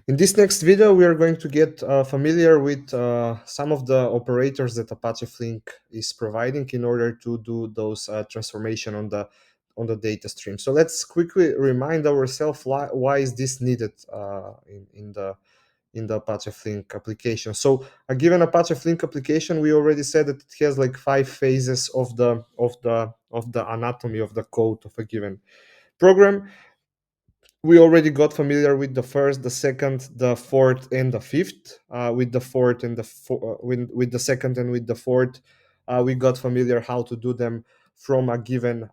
In this next video, we are going to get familiar with some of the operators that Apache Flink is providing in order to do those transformation on the data stream. So let's quickly remind ourselves why is this needed in the Apache Flink application. So a given Apache Flink application, we already said that it has like 5 phases of the anatomy of the code of a given program. We already got familiar with the first, the second, the fourth, and the fifth. With the fourth and with the second and with the fourth, we got familiar how to do them from a given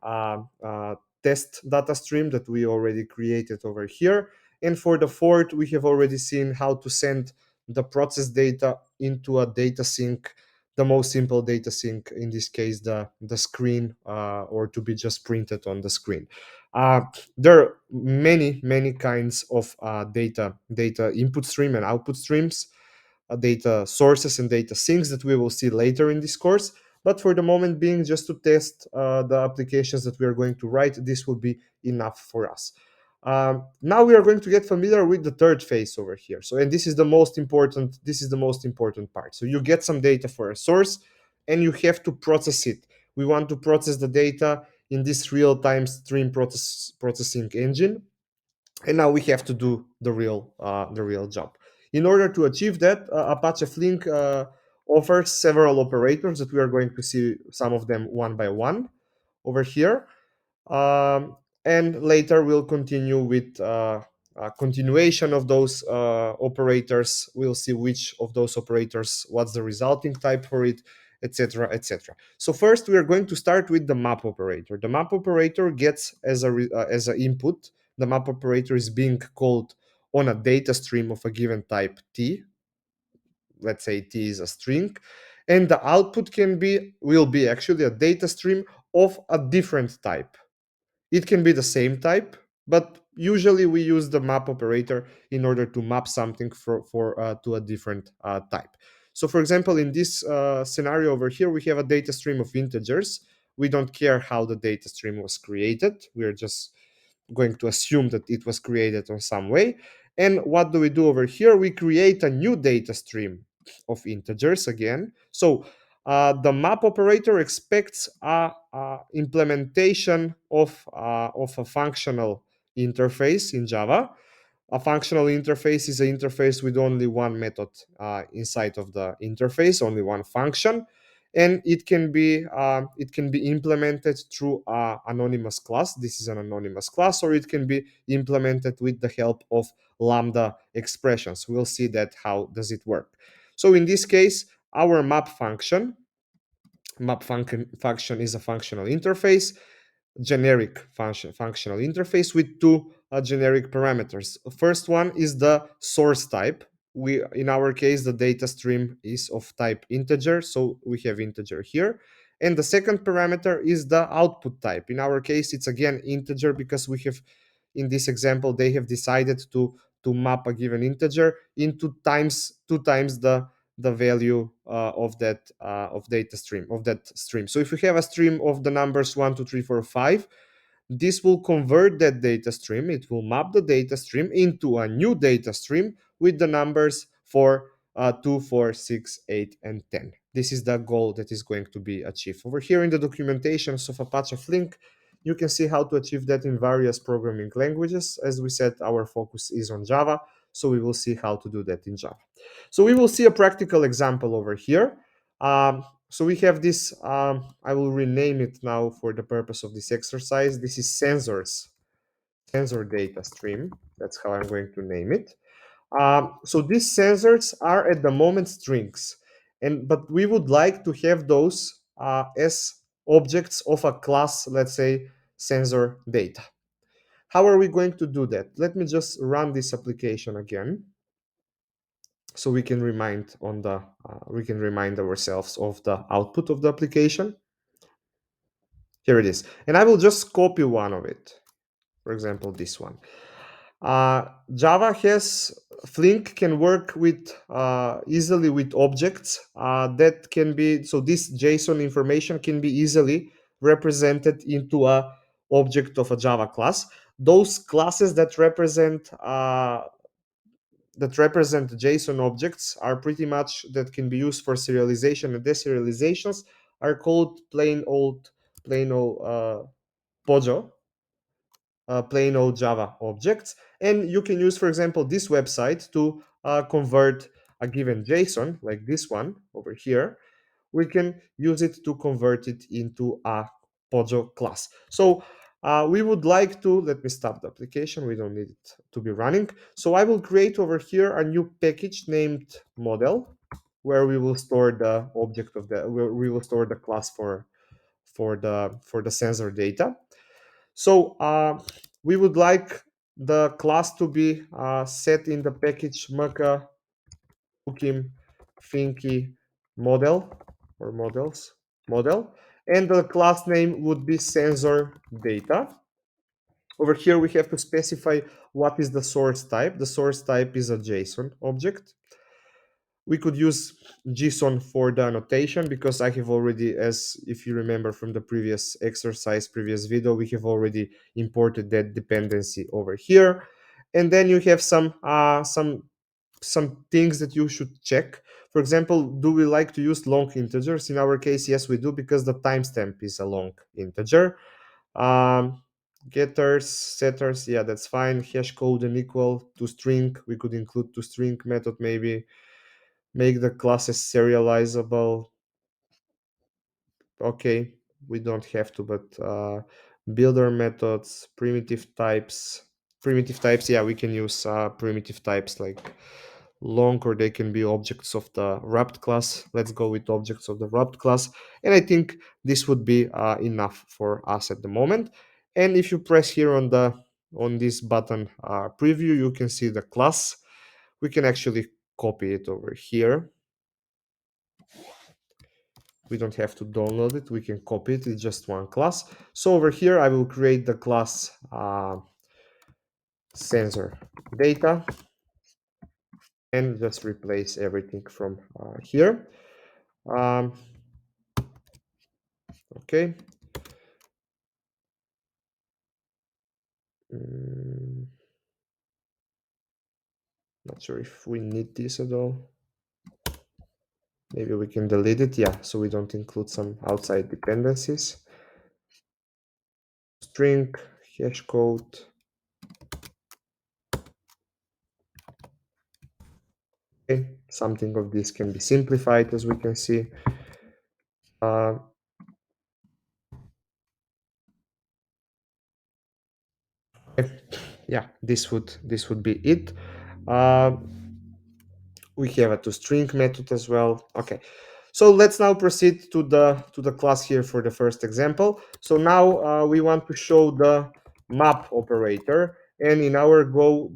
test data stream that we already created over here. And for the fourth, we have already seen how to send the process data into a data sync, the most simple data sync, in this case, the screen, or to be just printed on the screen. Uh, there are many kinds of data input stream and output streams, data sources and data sinks that we will see later in this course. But for the moment being, just to test the applications that we are going to write, this will be enough for us. Now we are going to get familiar with the third phase over here. So, and this is the most important. This is the most important part. So you get some data for a source, and you have to process it. We want to process the data in this real-time stream processing engine, and now we have to do the real job. In order to achieve that, Apache Flink offers several operators that we are going to see some of them one by one over here. um, and later we'll continue with a continuation of those operators. We'll see which of those operators, what's the resulting type for it, etc., etc. So first we are going to start with the map operator. The map operator gets as an input. The map operator is being called on a data stream of a given type T. Let's say T is a string, and the output will be actually a data stream of a different type. It can be the same type, but usually we use the map operator in order to map something to a different type. So for example, in this scenario over here, we have a data stream of integers. We don't care how the data stream was created. We're just going to assume that it was created in some way. And what do we do over here? We create a new data stream of integers again. So the map operator expects a implementation of a functional interface in Java. A functional interface is an interface with only one method inside of the interface, only one function, and it can be implemented through an anonymous class. This is an anonymous class, or it can be implemented with the help of lambda expressions. We'll see that how does it work. So in this case, our map function is a functional interface, generic functional interface with two generic parameters. First one is the source type. In our case, the data stream is of type integer, so we have integer here. And the second parameter is the output type. In our case, it's again integer because we have, in this example, they have decided to map a given integer into two times the value of data stream of that stream. So if we have a stream of the numbers 1, 2, 3, 4, 5, this will convert that data stream. It will map the data stream into a new data stream with the numbers 4, 2, 4, 6, 8, and 10. This is the goal that is going to be achieved. Over here in the documentations of Apache Flink, you can see how to achieve that in various programming languages. As we said, our focus is on Java, so we will see how to do that in Java. So we will see a practical example over here. So we have this, I will rename it now for the purpose of this exercise. This is sensor data stream. That's how I'm going to name it. So these sensors are at the moment strings, but we would like to have those as objects of a class, let's say sensor data. How are we going to do that? Let me just run this application again, so we can remind ourselves of the output of the application. Here it is, and I will just copy one of it. For example, this one. Java has Flink can work with easily with objects that can be, so this JSON information can be easily represented into a object of a Java class. Those classes that represent that represent JSON objects are pretty much that can be used for serialization and deserializations are called plain old Pojo, plain old Java objects. And you can use, for example, this website to convert a given JSON, like this one over here. We can use it to convert it into a Pojo class. So we would like to, let me stop the application. We don't need it to be running. So I will create over here a new package named model, where we will store the object of the, where we will store the class for the sensor data. So we would like the class to be set in the package Maka Ukim Finky model or models model, and the class name would be sensor data. Over here we have to specify what is the source type. The source type is a JSON object. We could use JSON for the annotation because I have already, as if you remember from the previous exercise, previous video, we have already imported that dependency over here. And then you have some things that you should check. For example, do we like to use long integers? In our case, yes, we do, because the timestamp is a long integer. Um, Getters, setters, yeah, that's fine. Hash code and equal to string. We could include to string method maybe. Make the classes serializable. Okay, we don't have to, but builder methods, primitive types, yeah, we can use primitive types like long, or they can be objects of the wrapped class. Let's go with objects of the wrapped class. And I think this would be enough for us at the moment. And if you press here on this button preview, you can see the class. We can actually copy it over here. We don't have to download it, we can copy it, it's just one class. So over here I will create the class sensor data and just replace everything from here. um, okay. mm, Not sure if we need this at all. Maybe we can delete it, yeah, so we don't include some outside dependencies. String, hash code. Okay, something of this can be simplified, as we can see. uh, yeah, this would be it. uh, we have a toString method as well. Okay, so let's now proceed to the class here for the first example. So now we want to show the map operator, and in our Go,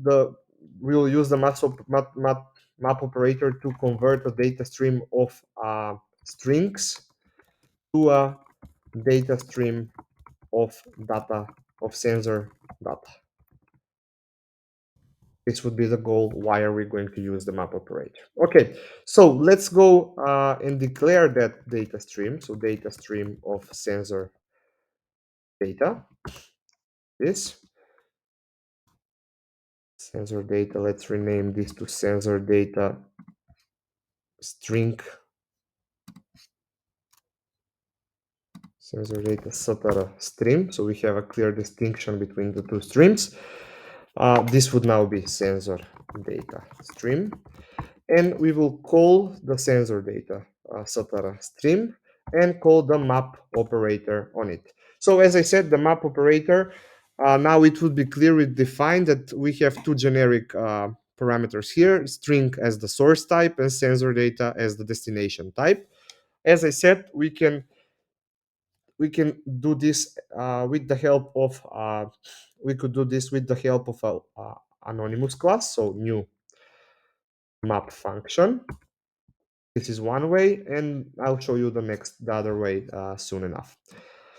we'll use the map operator to convert a data stream of strings to a data stream of data, of sensor data. This would be the goal. Why are we going to use the map operator? Okay, so let's go and declare that data stream. So data stream of sensor data. This sensor data, let's rename this to sensor data string, sensor data satara stream. So we have a clear distinction between the two streams. This would now be sensor data stream. And we will call the sensor data satara stream and call the map operator on it. So as I said, the map operator, now it would be clearly defined that we have two generic parameters here, string as the source type and sensor data as the destination type. As I said, we can do this with the help of we could do this with the help of a anonymous class, so new map function. This is one way, and I'll show you the other way soon enough.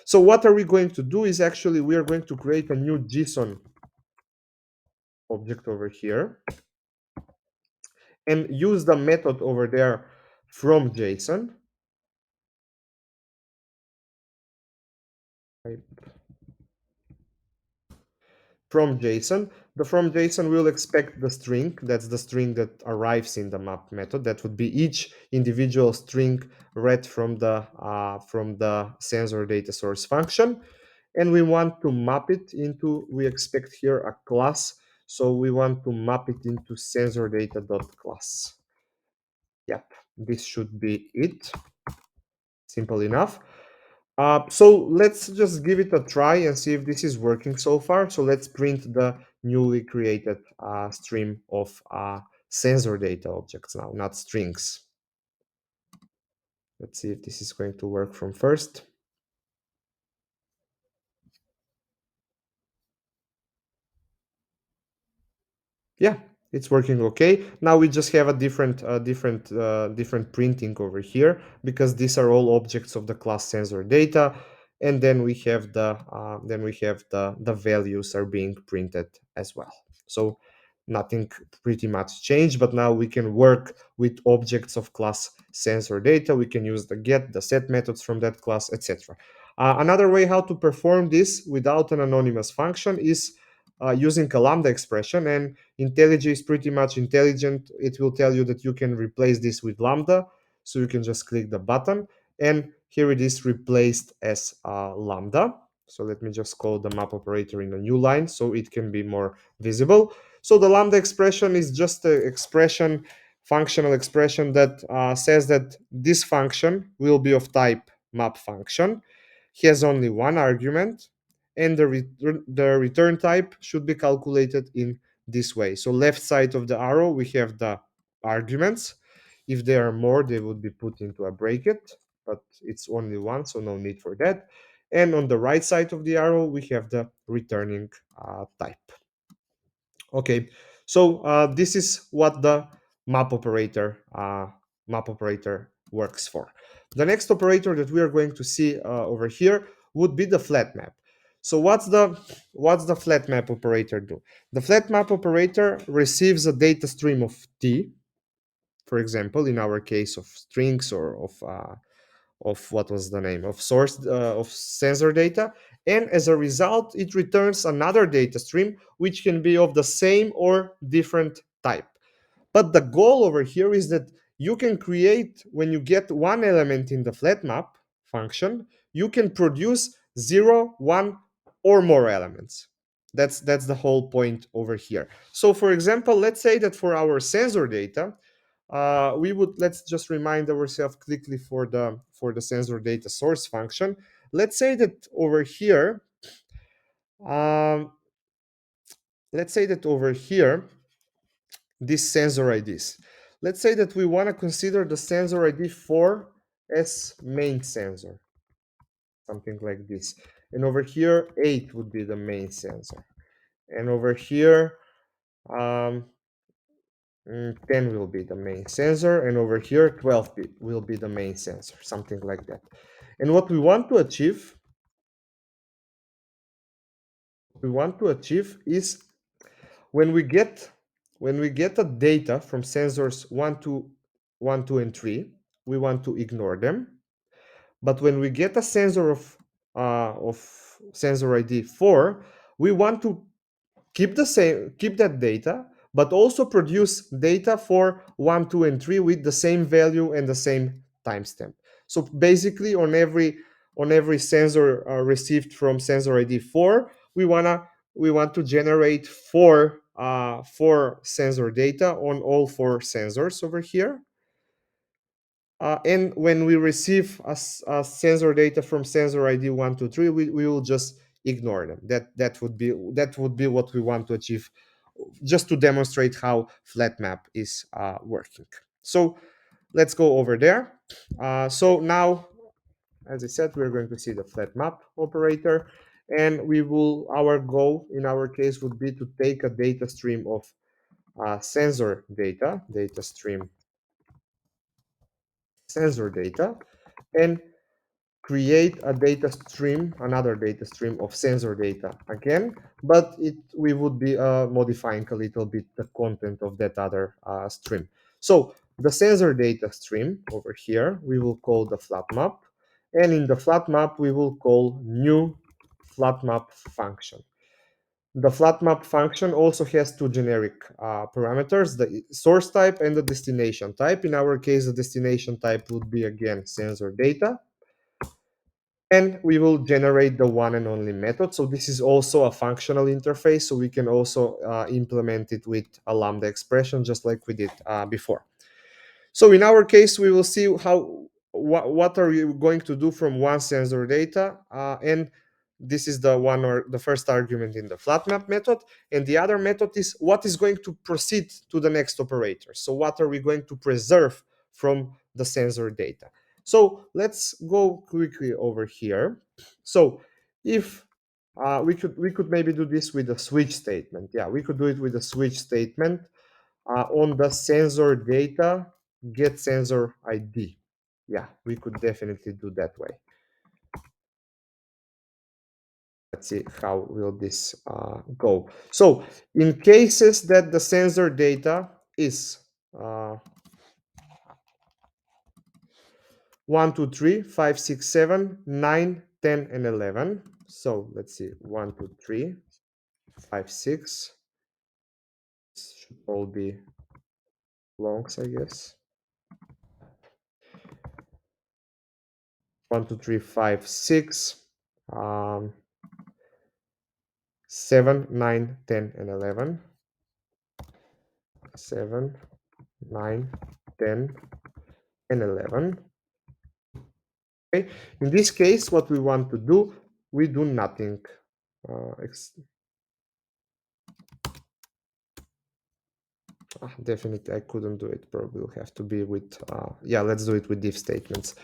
So what are we going to do is actually we are going to create a new JSON object over here and use the method over there from JSON. From JSON The from JSON will expect the string. That's the string that arrives in the map method. That would be each individual string read from the sensor data source function. And we want to map it into, we expect here a class. So we want to map it into sensor data.class. Yep, this should be it. Simple enough. So let's just give it a try and see if this is working so far. So let's print the newly created stream of sensor data objects now, not strings. Let's see if this is going to work from first. Yeah, it's working okay. Now we just have a different printing over here because these are all objects of the class sensor data, and then we have the values are being printed as well. So nothing pretty much changed, but now we can work with objects of class sensor data. We can use the get, the set methods from that class, etc. Another way how to perform this without an anonymous function is using a lambda expression, and IntelliJ is pretty much intelligent. It will tell you that you can replace this with lambda. So you can just click the button, and here it is replaced as lambda. So let me just call the map operator in a new line so it can be more visible. So the lambda expression is just an expression, functional expression that says that this function will be of type map function, has only one argument, and the return type should be calculated in this way. So left side of the arrow, we have the arguments. If there are more, they would be put into a bracket, but it's only one, so no need for that. And on the right side of the arrow, we have the returning type. Okay, so this is what the map operator works for. The next operator that we are going to see over here would be the flat map. So what's the flat map operator do? The flat map operator receives a data stream of t, for example, in our case of strings or of what was the name of source of sensor data, and as a result it returns another data stream which can be of the same or different type. But the goal over here is that you can create, when you get one element in the flat map function, you can produce 0, 1, or more elements. That's the whole point over here. So for example, let's say that for our sensor data, let's just remind ourselves quickly for the sensor data source function. Let's say that over here, um, let's say that over here, these sensor IDs. Let's say that we want to consider the sensor ID 4 as main sensor, something like this. And over here, 8 would be the main sensor. And over here, um, 10 will be the main sensor, and over here 12 will be the main sensor, something like that. And what we want to achieve, is when we get the data from sensors 1, 2, and 3, we want to ignore them. But when we get a sensor of sensor ID 4, we want to keep that data, but also produce data for 1, 2, and 3 with the same value and the same timestamp. So basically, on every sensor received from sensor ID 4, we want to generate four sensor data on all four sensors over here. And when we receive a sensor data from sensor ID 1, 2, 3, we will just ignore them. That would be what we want to achieve, just to demonstrate how flat map is working. So let's go over there. So now, as I said, we're going to see the flat map operator, and our goal in our case would be to take a data stream of sensor data stream sensor data, and create another data stream of sensor data again, but we would be modifying a little bit the content of that other stream. So the sensor data stream over here, we will call the flat map, and in the flat map, we will call new flat map function. The flat map function also has two generic parameters, the source type and the destination type. In our case, the destination type would be, again, sensor data. And we will generate the one and only method. So this is also a functional interface. So we can also implement it with a Lambda expression, just like we did before. So in our case, we will see what are you going to do from one sensor data, and this is the one or the first argument in the flat map method, and the other method is what is going to proceed to the next operator. So what are we going to preserve from the sensor data? So let's go quickly over here. So if we could maybe do this with a switch statement. Yeah, we could do it with a switch statement on the sensor data, get sensor ID. Yeah, we could definitely do that way. Let's see how will this go. So in cases that the sensor data is 1, 2, 3, 5, 6, 7, 9, 10, and 11. So let's see, 1, 2, 3, 5, 6. This should all be longs, I guess. 1, 2, 3, 5, 6. 7, 9, 10, and 11. 7, 9, 10, and 11. Okay. In this case, what we want to do, we do nothing. Definitely, I couldn't do it. Probably will have to be with, yeah, let's do it with if statements.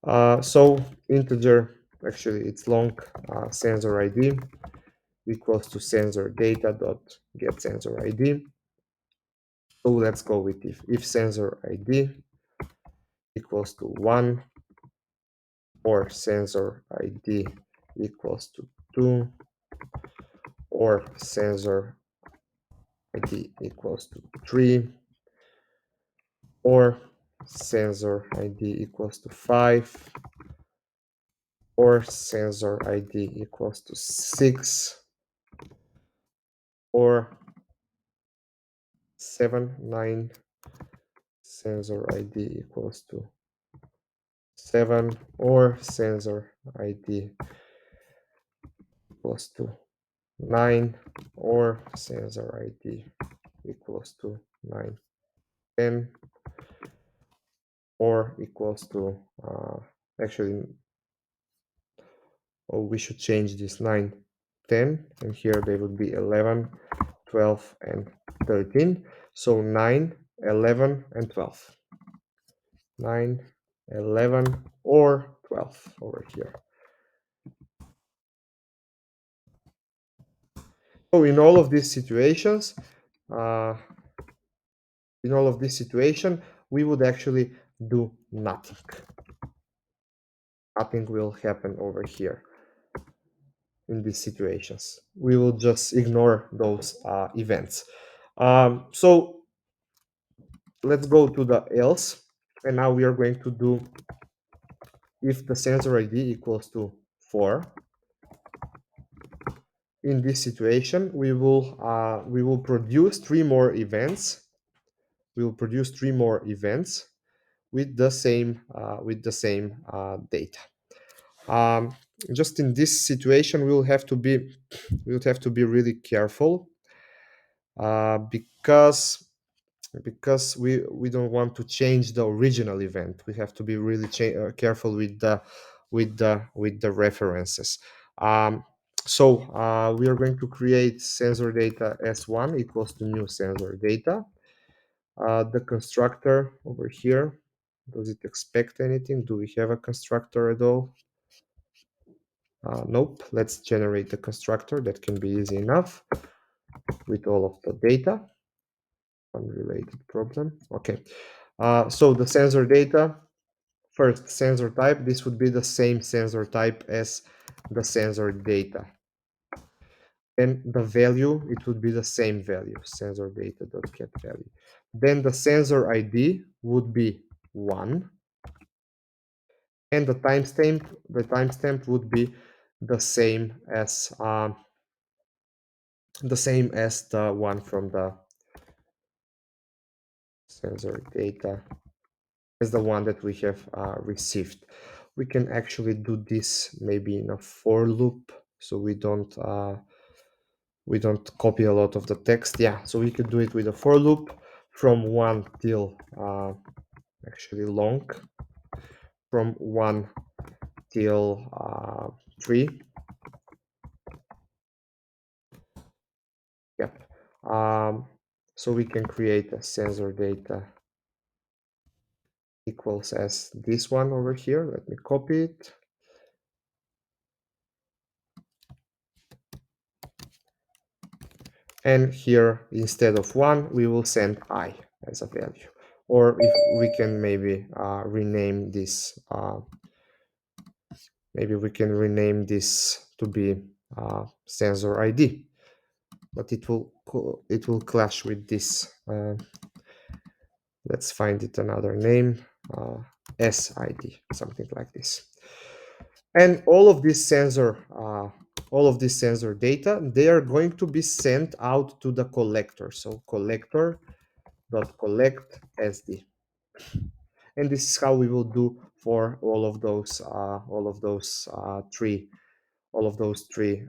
So integer, actually it's long, sensor ID equals to sensor data dot get sensor ID. So let's go with if sensor ID equals to 1 or sensor ID equals to 2 or sensor ID equals to 3 or sensor ID equals to 5 or sensor ID equals to 6 or 7, 9, sensor ID equals to 7 or sensor ID equals to 9 or sensor ID equals to 9, 10 or equals to actually, oh, we should change this 9, 10, and here they would be 11, 12, and 13. So 9, 11, and 12. 9, 11, or 12 over here. So in all of these situations, we would actually do nothing. Nothing will happen over here in these situations. We will just ignore those events. So let's go to the else, and now we are going to do if the sensor ID equals to 4. In this situation, we will produce 3 more events. We will produce 3 more events with the same data. Just in this situation, we'll have to be really careful because we don't want to change the original event. We have to be really careful with the references. So we are going to create sensor data s1 equals to new sensor data. The constructor over here, does it expect anything? Do we have a constructor at all? Nope. Let's generate the constructor. That can be easy enough with all of the data. Unrelated problem. Okay. So the sensor data, first sensor type, this would be the same sensor type as the sensor data. Then the value, it would be the same value, sensor data dot get value. Then the sensor ID would be 1. And the timestamp would be the same as the same as the one from the sensor data, as the one that we have received. We can actually do this maybe in a for loop, so we don't copy a lot of the text. Yeah, so we could do it with a for loop from 1 till actually long, from 1 till 3. Yep. So we can create a sensor data equals as this one over here. Let me copy it. And here, instead of 1, we will send I as a value. Or if we can maybe rename this, maybe we can rename this to be sensor ID, but it will clash with this. Let's find it another name, SID, something like this. And all of this sensor data, they are going to be sent out to the collector. So collector dot collect SD, and this is how we will do for all of those three, all of those three,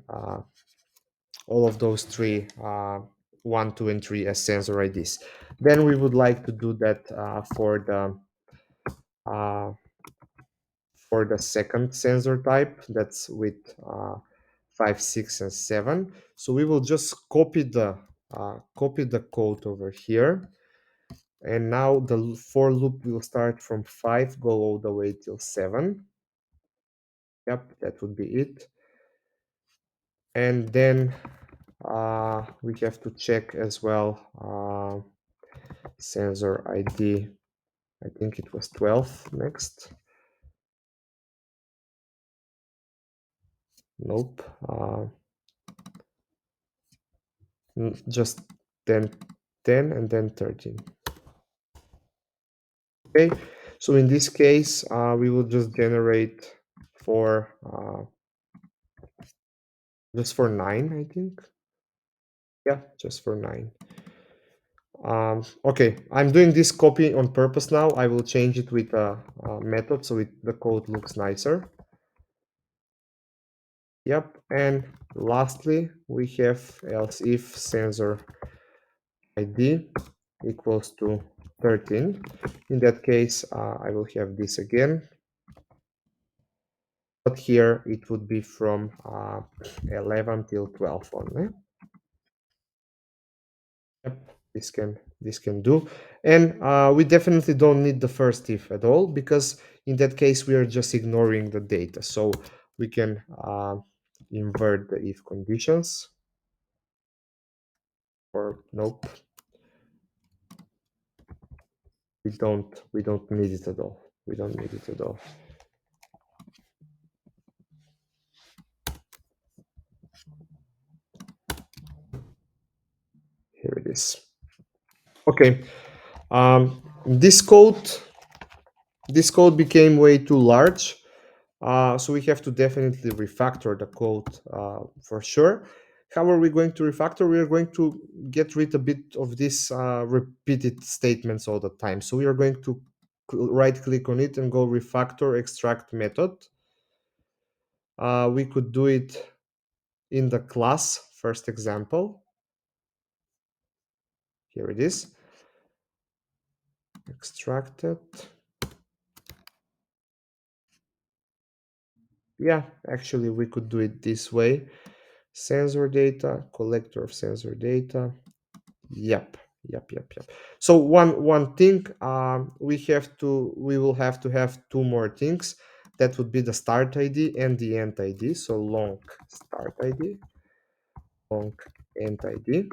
all of those three 1, 2, and 3 as sensor IDs. Then we would like to do that uh, for the second sensor type, that's with 5, 6, and 7. So we will just copy the code over here. And now the for loop will start from 5, go all the way till 7. Yep, that would be it. And then we have to check as well sensor ID. I think it was 12 next. Nope. Just 10, 10, and then 13. Okay, so in this case, we will just generate for just for 9, I think. Yeah, just for 9. Okay, I'm doing this copy on purpose now. I will change it with a method so the code looks nicer. Yep, and lastly, we have else if sensor ID equals to 13. In that case, I will have this again. But here it would be from 11 till 12 only. Yep, this can do. And we definitely don't need the first if at all, because in that case we are just ignoring the data. So we can invert the if conditions, or nope, we don't need it at all. We don't need it at all. Here it is. Okay, this code became way too large. So we have to definitely refactor the code for sure. How are we going to refactor? We are going to get rid a bit of these repeated statements all the time. So we are going to right click on it and go refactor extract method. We could do it in the class first example. Here it is. Extracted. Yeah, actually we could do it this way. Sensor data, collector of sensor data. Yep. So one thing, we will have to have two more things. That would be the start ID and the end ID. So long start ID, long end ID.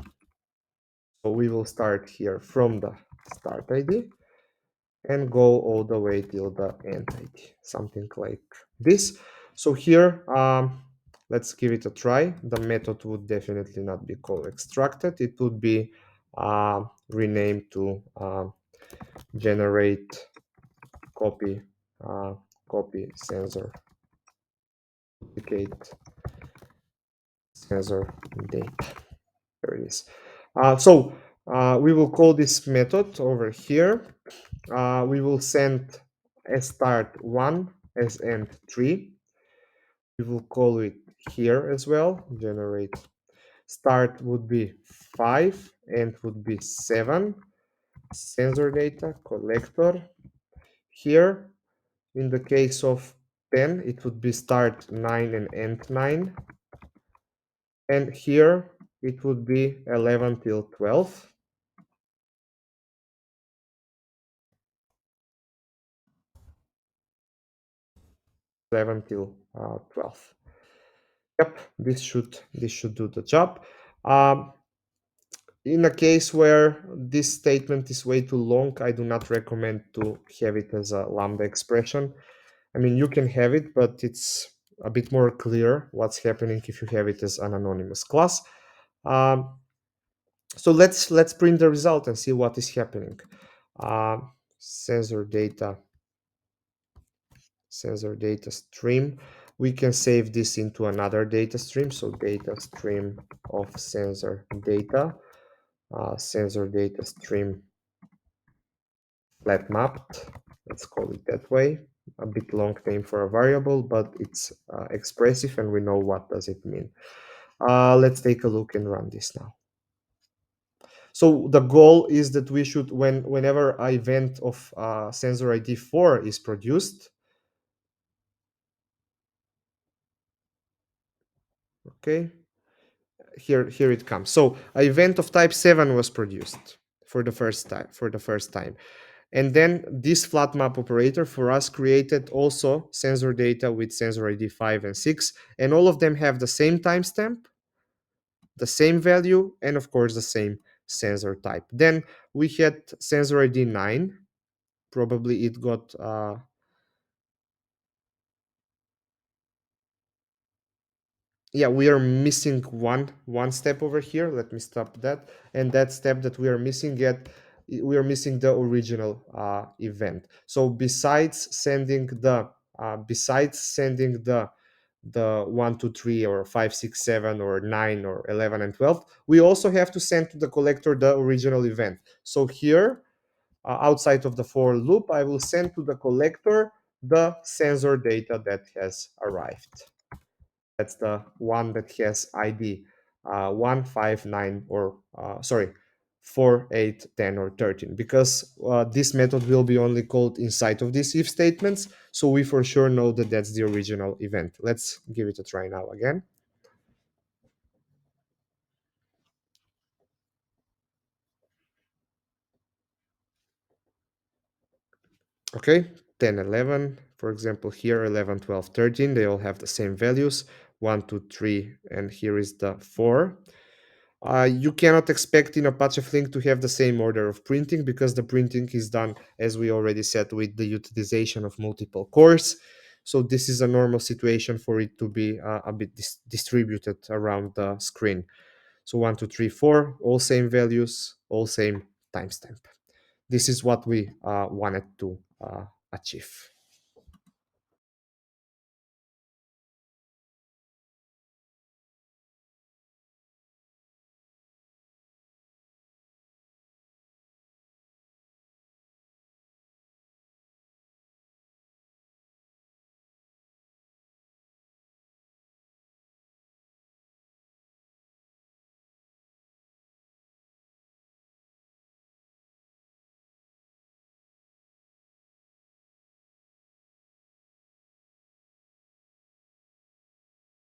So we will start here from the start ID and go all the way till the end ID, something like this. So here, let's give it a try. The method would definitely not be called extracted. It would be renamed to generate copy copy sensor duplicate sensor data. There it is. We will call this method over here. We will send as start 1 as end 3. We will call it here as well. Generate start would be 5, end would be 7. Sensor data collector. Here, in the case of pen, it would be start 9 and end 9. And here it would be 11 till 12. 11 till 12. Yep, this should do the job. In a case where this statement is way too long, I do not recommend to have it as a lambda expression. I mean, you can have it, but it's a bit more clear what's happening if you have it as an anonymous class. Um, so let's print the result and see what is happening. Uh, sensor data stream. We can save this into another data stream. So data stream of sensor data. Sensor data stream flat mapped. Let's call it that way. A bit long name for a variable, but it's expressive and we know what does it mean. Let's take a look and run this now. So the goal is that we should, whenever an event of sensor ID 4 is produced, okay, here it comes. So an event of type 7 was produced for the first time. And then this flat map operator for us created also sensor data with sensor ID 5 and 6, and all of them have the same timestamp, the same value, and of course the same sensor type. Then we had sensor ID 9. Probably it got yeah, we are missing one step over here. Let me stop that. And that step that we are missing yet, we are missing the original event. So besides sending the 1 2 3 or 5 6 7 or 9 or 11 and 12, we also have to send to the collector the original event. So here, outside of the for loop, I will send to the collector the sensor data that has arrived. That's the one that has ID 1, 5, 9, or sorry, 4, 8, 10, or 13, because this method will be only called inside of these if statements. So we for sure know that that's the original event. Let's give it a try now again. Okay, 10, 11, for example, here 11, 12, 13, they all have the same values, 1, 2, 3, and here is the 4. You cannot expect in Apache Flink to have the same order of printing because the printing is done, as we already said, with the utilization of multiple cores. So this is a normal situation for it to be a bit distributed around the screen. So 1, 2, 3, 4, all same values, all same timestamp. This is what we wanted to achieve.